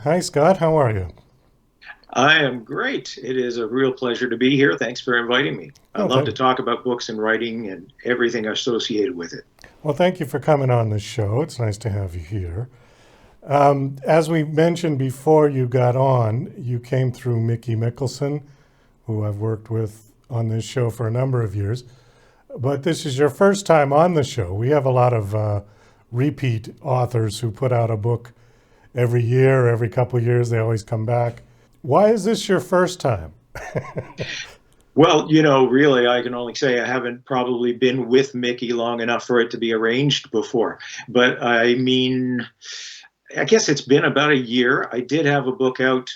Hi, Scott. How are you? I am great. It is a real pleasure to be here. Thanks for inviting me. I Oh, love to talk about books and writing and everything associated with it. well, thank you for coming on the show. It's nice to have you here. As we mentioned before you got on, you came through Mickey Mickelson, who I've worked with on this show for a number of years. But this is your first time on the show. We have a lot of repeat authors who put out a book every year, every couple of years. They always come back. Why is this your first time? Well, really, I can only say I haven't probably been with Mickey long enough for it to be arranged before. But I mean, I guess it's been about a year. I did have a book out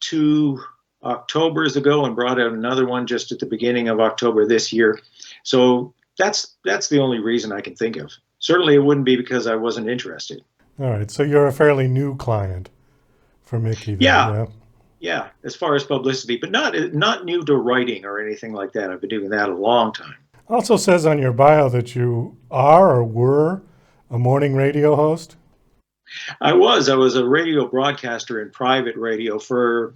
2 Octobers ago and brought out another one just at the beginning of October this year. So that's the only reason I can think of. Certainly, it wouldn't be because I wasn't interested. All right, so you're a fairly new client for Mickey then, Yeah, yeah? yeah, as far as publicity, but not new to writing or anything like that. I've been doing that a long time. Also says on your bio that you are or were a morning radio host. I was a radio broadcaster in private radio for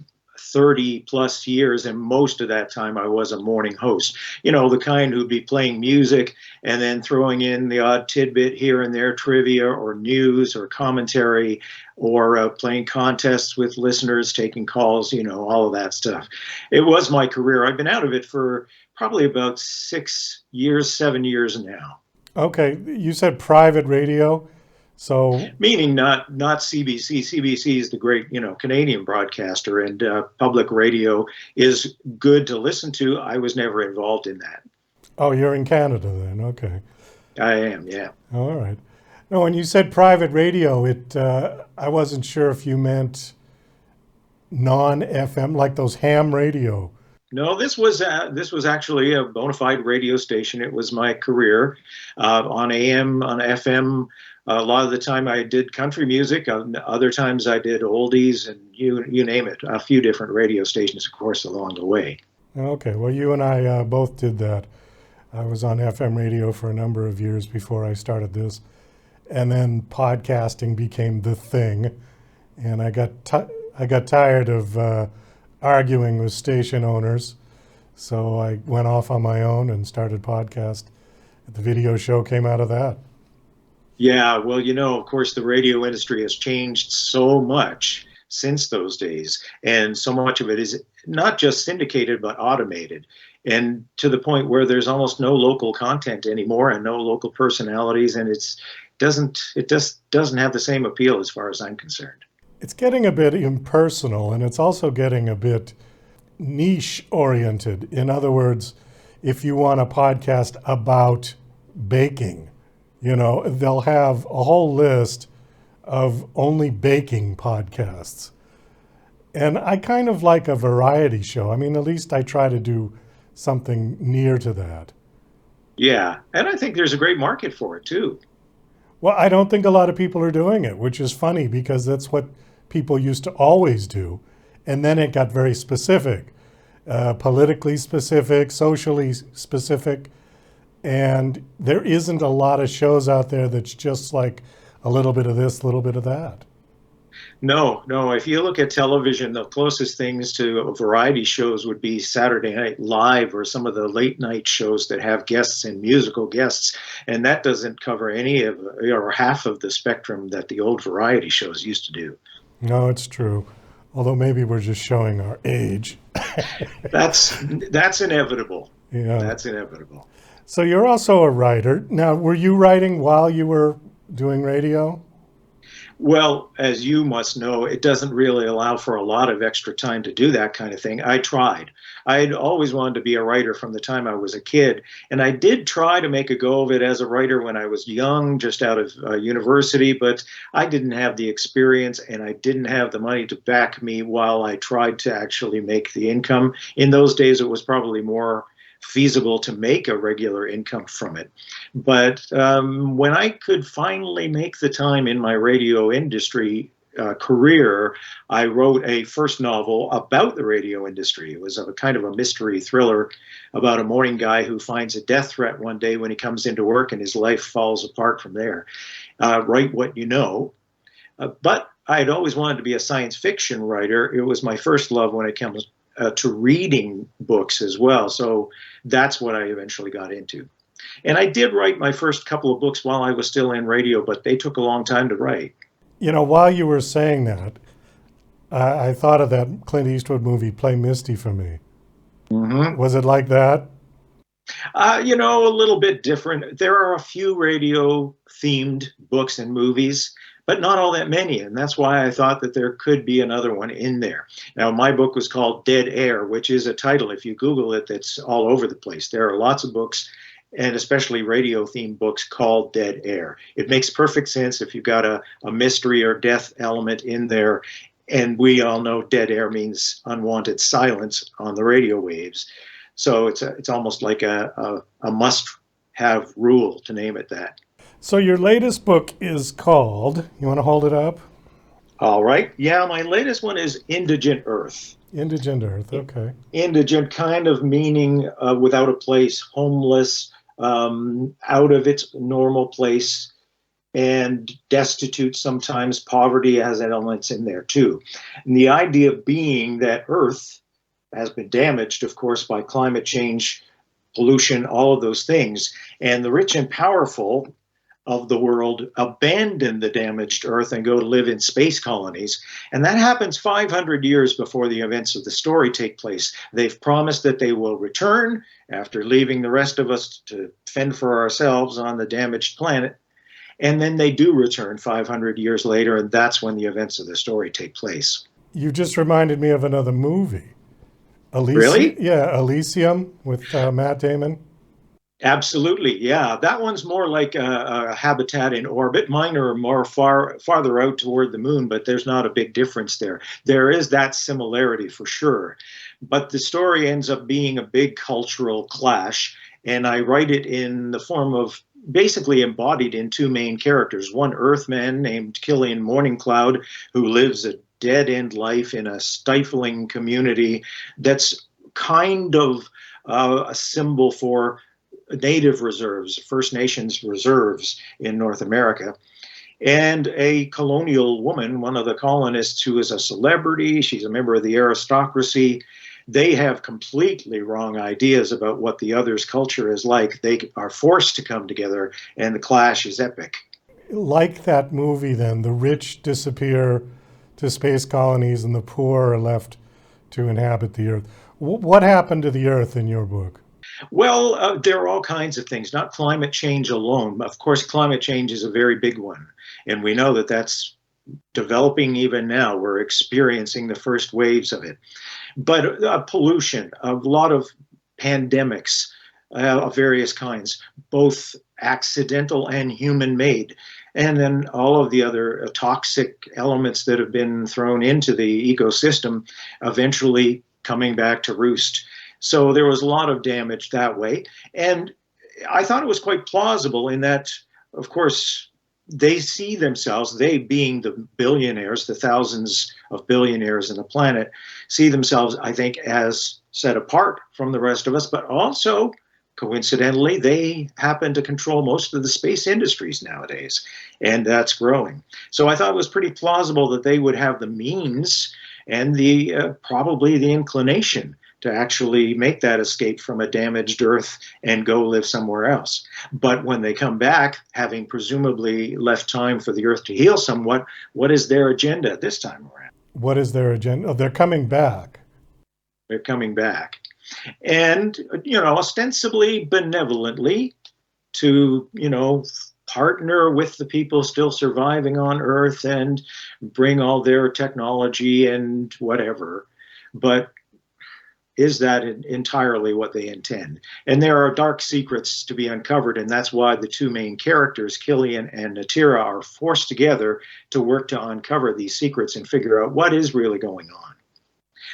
30 plus years, and most of that time I was a morning host. The kind who'd be playing music and then throwing in the odd tidbit here and there, trivia or news or commentary, or playing contests with listeners, taking calls, all of that stuff. It was my career. I've been out of it for probably about 6 years, 7 years now. Okay, you said private radio. So, Meaning not CBC. CBC is the great Canadian broadcaster, and public radio is good to listen to. I was never involved in that. oh, you're in Canada then. Okay. I am, yeah. All right. No, when you said private radio, I wasn't sure if you meant non-FM, like those ham radio. No, this was actually a bona fide radio station. It was my career on AM, on FM. A lot of the time I did country music. Other times I did oldies, and you name it. A few different radio stations, of course, along the way. Okay, well, you and I both did that. I was on FM radio for a number of years before I started this. And then podcasting became the thing. And I got tired of arguing with station owners. So I went off on my own and started podcast. The video show came out of that. Yeah, well, of course, the radio industry has changed so much since those days, and so much of it is not just syndicated but automated, and to the point where there's almost no local content anymore and no local personalities, and it just doesn't have the same appeal as far as I'm concerned. It's getting a bit impersonal, and it's also getting a bit niche oriented. In other words, if you want a podcast about baking, they'll have a whole list of only baking podcasts. And I kind of like a variety show. I mean, at least I try to do something near to that. Yeah, and I think there's a great market for it too. Well, I don't think a lot of people are doing it, which is funny because that's what people used to always do. And then it got very specific, politically specific, socially specific. And there isn't a lot of shows out there that's just like a little bit of this, a little bit of that. No, no. If you look at television, the closest things to variety shows would be Saturday Night Live or some of the late night shows that have guests and musical guests. And that doesn't cover any of or half of the spectrum that the old variety shows used to do. No, it's true. Although maybe we're just showing our age. That's inevitable. Yeah. That's inevitable. So you're also a writer. Now, were you writing while you were doing radio? Well, as you must know, it doesn't really allow for a lot of extra time to do that kind of thing. I tried. I'd always wanted to be a writer from the time I was a kid. And I did try to make a go of it as a writer when I was young, just out of university, but I didn't have the experience and I didn't have the money to back me while I tried to actually make the income. In those days, it was probably more feasible to make a regular income from it. But when I could finally make the time in my radio industry career, I wrote a first novel about the radio industry. It was a kind of a mystery thriller about a morning guy who finds a death threat one day when he comes into work and his life falls apart from there. Write what you know. But I had always wanted to be a science fiction writer. It was my first love when it comes to reading books as well. So that's what I eventually got into. And I did write my first couple of books while I was still in radio, but they took a long time to write. You know, while you were saying that, I thought of that Clint Eastwood movie, Play Misty for Me. Hmm. Was it like that? A little bit different. There are a few radio themed books and movies, but not all that many. And that's why I thought that there could be another one in there. Now, my book was called Dead Air, which is a title, if you Google it, that's all over the place. There are lots of books, and especially radio themed books called Dead Air. It makes perfect sense if you've got a mystery or death element in there. And we all know dead air means unwanted silence on the radio waves. So it's almost like a must-have rule to name it that. So your latest book is called, you want to hold it up? All right. Yeah, my latest one is Indigent Earth. Indigent Earth, okay. Indigent kind of meaning without a place, homeless, out of its normal place, and destitute sometimes. Poverty has elements in there too. And the idea being that Earth has been damaged, of course, by climate change, pollution, all of those things. And the rich and powerful of the world abandon the damaged Earth and go to live in space colonies. And that happens 500 years before the events of the story take place. They've promised that they will return after leaving the rest of us to fend for ourselves on the damaged planet. And then they do return 500 years later, and that's when the events of the story take place. You just reminded me of another movie. Really? Yeah, Elysium with Matt Damon. Absolutely, yeah. That one's more like a habitat in orbit. Mine are more farther out toward the moon, but there's not a big difference there. There is that similarity for sure. But the story ends up being a big cultural clash, and I write it in the form of basically embodied in two main characters. One Earthman named Killian Morningcloud, who lives a dead-end life in a stifling community that's kind of a symbol for native reserves, First Nations reserves in North America. And a colonial woman, one of the colonists who is a celebrity, she's a member of the aristocracy. They have completely wrong ideas about what the other's culture is like. They are forced to come together, and the clash is epic. Like that movie, then, the rich disappear to space colonies and the poor are left to inhabit the Earth. What happened to the Earth in your book? Well, there are all kinds of things, not climate change alone. Of course, climate change is a very big one, and we know that that's developing even now. We're experiencing the first waves of it. But pollution, a lot of pandemics of various kinds, both accidental and human-made, and then all of the other toxic elements that have been thrown into the ecosystem eventually coming back to roost. So there was a lot of damage that way. And I thought it was quite plausible in that, of course, they see themselves, they being the billionaires, the thousands of billionaires in the planet, see themselves, I think, as set apart from the rest of us, but also, coincidentally, they happen to control most of the space industries nowadays, and that's growing. So I thought it was pretty plausible that they would have the means and the probably the inclination to actually make that escape from a damaged Earth and go live somewhere else. But when they come back, having presumably left time for the Earth to heal somewhat, what is their agenda this time around? What is their agenda? Oh, they're coming back. They're coming back. And, ostensibly benevolently to, partner with the people still surviving on Earth and bring all their technology and whatever. But is that entirely what they intend? And there are dark secrets to be uncovered, and that's why the two main characters, Killian and Natira, are forced together to work to uncover these secrets and figure out what is really going on.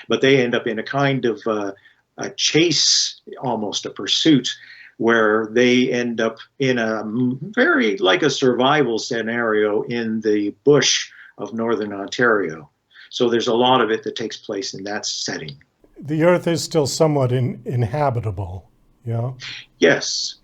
But they end up in a kind of a chase, almost a pursuit, where they end up in a very like a survival scenario in the bush of northern Ontario. So there's a lot of it that takes place in that setting. The Earth is still somewhat inhabitable, yeah? Yes.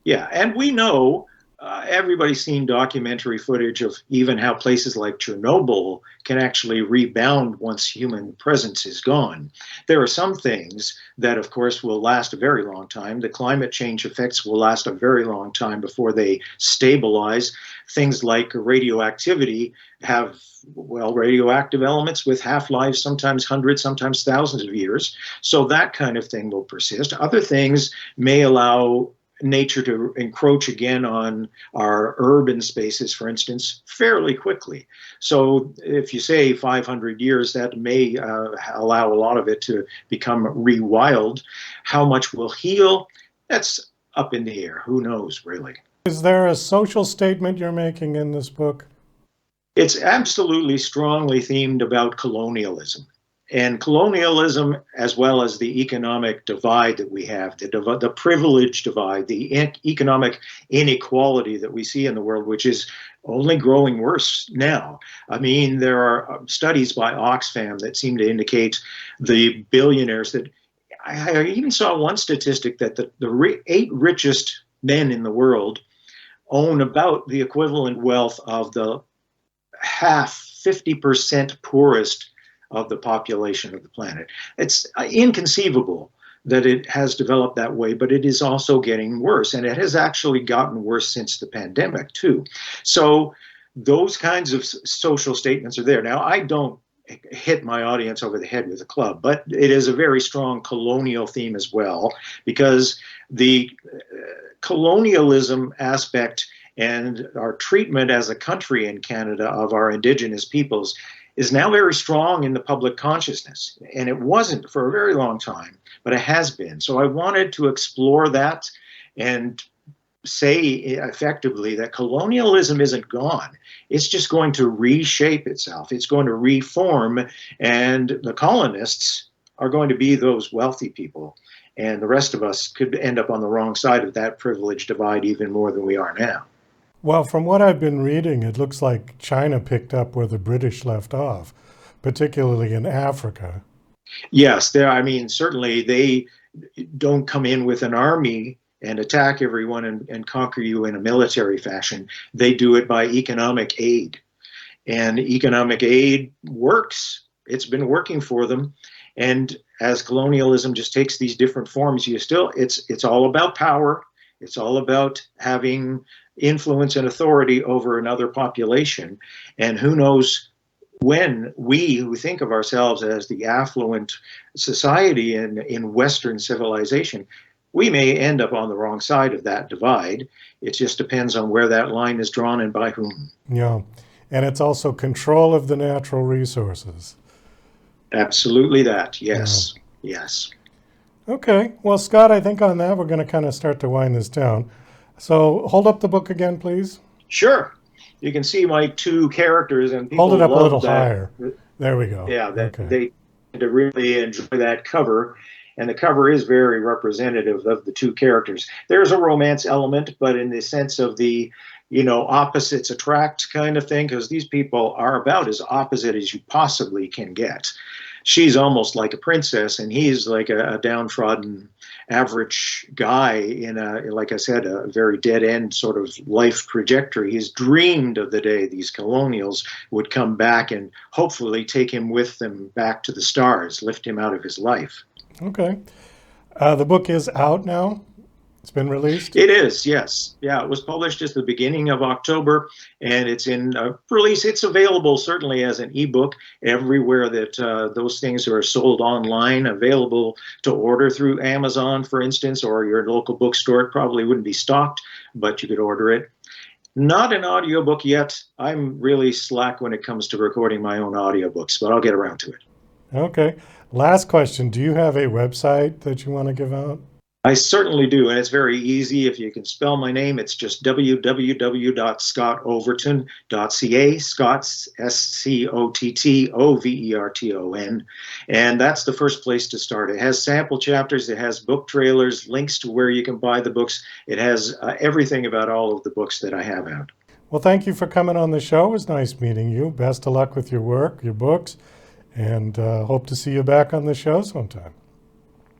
Yeah. And we know everybody's seen documentary footage of even how places like Chernobyl can actually rebound once human presence is gone. There are some things that, of course, will last a very long time. The climate change effects will last a very long time before they stabilize. Things like radioactivity have, well, radioactive elements with half-lives, sometimes hundreds, sometimes thousands of years. So that kind of thing will persist. Other things may allow nature to encroach again on our urban spaces, for instance, fairly quickly. So if you say 500 years, that may allow a lot of it to become rewild. How much will heal? That's up in the air. Who knows, really? Is there a social statement you're making in this book? It's absolutely strongly themed about colonialism. And colonialism, as well as the economic divide that we have, the privilege divide, the economic inequality that we see in the world, which is only growing worse now. I mean, there are studies by Oxfam that seem to indicate the billionaires that I even saw one statistic that the 8 richest men in the world own about the equivalent wealth of the 50% poorest of the population of the planet. It's inconceivable that it has developed that way, but it is also getting worse. And it has actually gotten worse since the pandemic, too. So those kinds of social statements are there. Now, I don't hit my audience over the head with a club, but it is a very strong colonial theme as well, because the colonialism aspect and our treatment as a country in Canada of our Indigenous peoples is now very strong in the public consciousness. And it wasn't for a very long time, but it has been. So I wanted to explore that and say effectively that colonialism isn't gone. It's just going to reshape itself. It's going to reform, and the colonists are going to be those wealthy people. And the rest of us could end up on the wrong side of that privilege divide even more than we are now. Well, from what I've been reading, it looks like China picked up where the British left off, particularly in Africa. Yes, I mean, certainly they don't come in with an army and attack everyone and conquer you in a military fashion. They do it by economic aid. And economic aid works. It's been working for them. And as colonialism just takes these different forms, it's all about power. It's all about having influence and authority over another population. And who knows when we, who think of ourselves as the affluent society in Western civilization, we may end up on the wrong side of that divide. It just depends on where that line is drawn and by whom. Yeah. And it's also control of the natural resources. Absolutely that. Yes. Yeah. Yes. Okay. Well, Scott, I think on that, we're going to kind of start to wind this down. So hold up the book again, please. Sure. You can see my 2 characters, and people hold it up a love little that. Higher. There we go. Yeah, they really enjoy that cover. And the cover is very representative of the 2 characters. There's a romance element, but in the sense of the, opposites attract kind of thing, because these people are about as opposite as you possibly can get. She's almost like a princess, and he's like a downtrodden average guy in like I said, a very dead-end sort of life trajectory. He's dreamed of the day these colonials would come back and hopefully take him with them back to the stars, lift him out of his life. Okay. The book is out now? It's been released? It is, yes. Yeah, it was published at the beginning of October, and it's in release. It's available certainly as an ebook everywhere that those things are sold online, available to order through Amazon, for instance, or your local bookstore. It probably wouldn't be stocked, but you could order it. Not an audiobook yet. I'm really slack when it comes to recording my own audiobooks, but I'll get around to it. Okay. Last question. Do you have a website that you want to give out? I certainly do, and it's very easy. If you can spell my name, it's just www.scottoverton.ca, Scott's SCOTTOVERTON, and that's the first place to start. It has sample chapters, it has book trailers, links to where you can buy the books. It has everything about all of the books that I have out. Well, thank you for coming on the show. It was nice meeting you. Best of luck with your work, your books, and hope to see you back on the show sometime.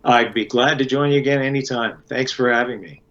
I'd be glad to join you again anytime. Thanks for having me.